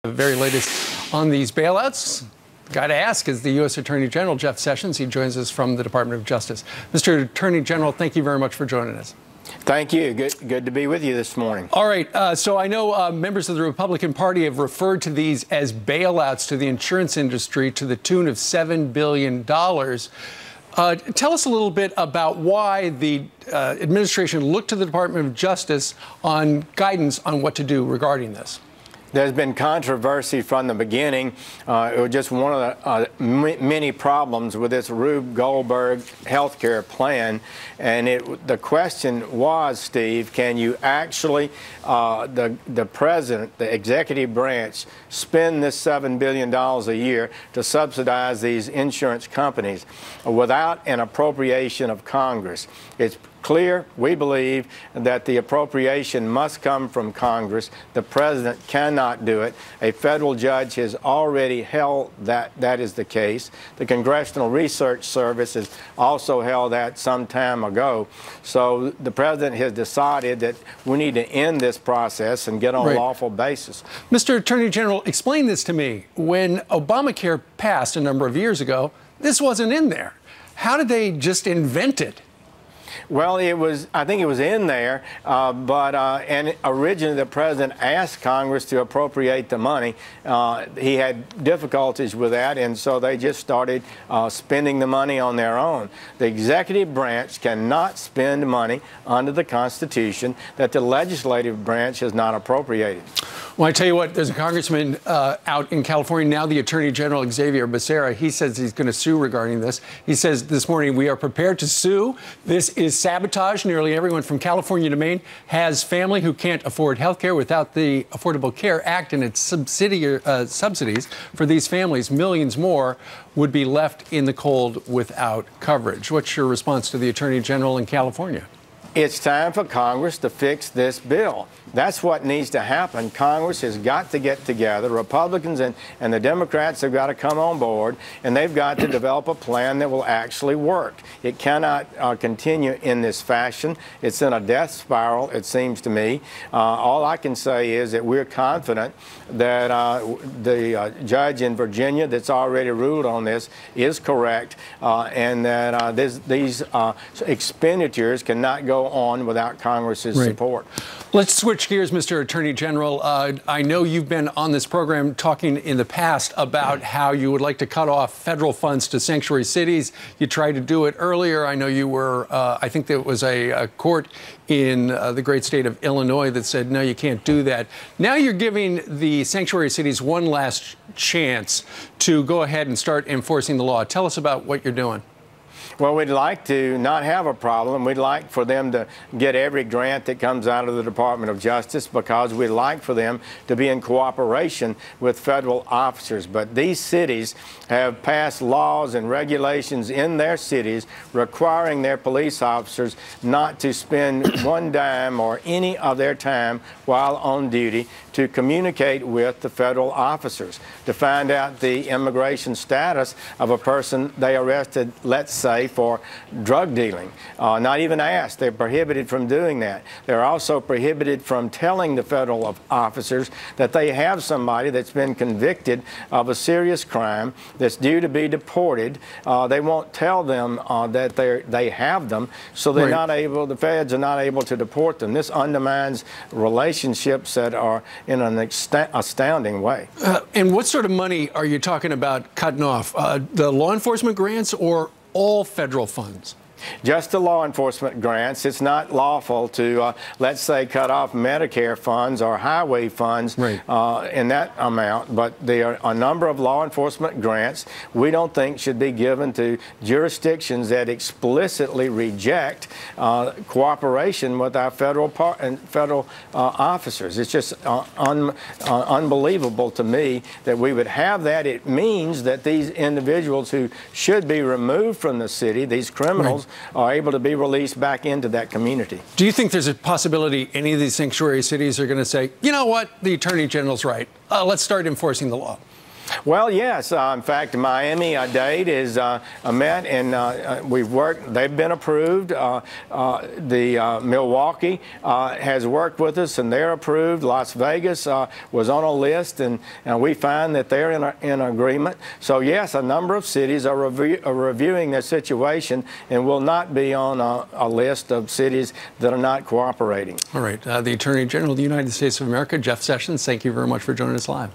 The very latest on these bailouts. The guy to ask is the U.S. Attorney General, Jeff Sessions. He joins us from the Department of Justice. Mr. Attorney General, thank you very much for joining us. Thank you. Good to be with you this morning. All right. So I know members of the Republican Party have referred to these as bailouts to the insurance industry to the tune of $7 billion. Tell us a little bit about why the administration looked to the Department of Justice on guidance on what to do regarding this. There's been controversy from the beginning. It was just one of the many problems with this Rube Goldberg health care plan. And the question was, Steve, can you actually, the president, the executive branch, spend this $7 billion a year to subsidize these insurance companies without an appropriation of Congress? It's clear, we believe, that the appropriation must come from Congress. The president cannot do it. A federal judge has already held that that is the case. The Congressional Research Service has also held that some time ago. So the president has decided that we need to end this process and get on a lawful basis. Mr. Attorney General, explain this to me. When Obamacare passed a number of years ago, this wasn't in there. How did they just invent it? Well, I think it was in there, and originally the president asked Congress to appropriate the money. He had difficulties with that, and so they just started spending the money on their own. The executive branch cannot spend money under the Constitution that the legislative branch has not appropriated. Well, I tell you what, there's a congressman out in California now, the Attorney General Xavier Becerra. He says he's going to sue regarding this. He says this morning, we are prepared to sue. This is sabotage. Nearly everyone from California to Maine has family who can't afford health care. Without the Affordable Care Act and its subsidies for these families, millions more would be left in the cold without coverage. What's your response to the Attorney General in California? It's time for Congress to fix this bill. That's what needs to happen. Congress has got to get together. Republicans and the Democrats have got to come on board, and they've got to develop a plan that will actually work. It cannot continue in this fashion. It's in a death spiral, it seems to me. All I can say is that we're confident that the judge in Virginia that's already ruled on this is correct, and that these expenditures cannot go on without Congress's support. Let's switch gears, Mr. Attorney General. I know you've been on this program talking in the past about how you would like to cut off federal funds to sanctuary cities. You tried to do it earlier. I know you were, I think there was a court in the great state of Illinois that said, no, you can't do that. Now you're giving the sanctuary cities one last chance to go ahead and start enforcing the law. Tell us about what you're doing. Well, we'd like to not have a problem. We'd like for them to get every grant that comes out of the Department of Justice because we'd like for them to be in cooperation with federal officers. But these cities have passed laws and regulations in their cities requiring their police officers not to spend one dime or any of their time while on duty to communicate with the federal officers to find out the immigration status of a person they arrested, let's say, for drug dealing. Not even asked. They're prohibited from doing that. They're also prohibited from telling the federal officers that they have somebody that's been convicted of a serious crime that's due to be deported. They won't tell them that they have them, so they're not able, the feds are not able to deport them. This undermines relationships that are in an astounding way. And what sort of money are you talking about cutting off? The law enforcement grants or all federal funds? Just the law enforcement grants. It's not lawful to, let's say, cut off Medicare funds or highway funds in that amount. But there are a number of law enforcement grants we don't think should be given to jurisdictions that explicitly reject cooperation with our federal officers. It's just unbelievable to me that we would have that. It means that these individuals who should be removed from the city, these criminals, are able to be released back into that community. Do you think there's a possibility any of these sanctuary cities are going to say, you know what, the Attorney General's right, let's start enforcing the law? Well, yes. In fact, Miami-Dade is met, and we've worked. They've been approved. Milwaukee has worked with us, and they're approved. Las Vegas was on a list, and we find that they're in agreement. So, yes, a number of cities are reviewing their situation and will not be on a list of cities that are not cooperating. All right. The Attorney General of the United States of America, Jeff Sessions, thank you very much for joining us live.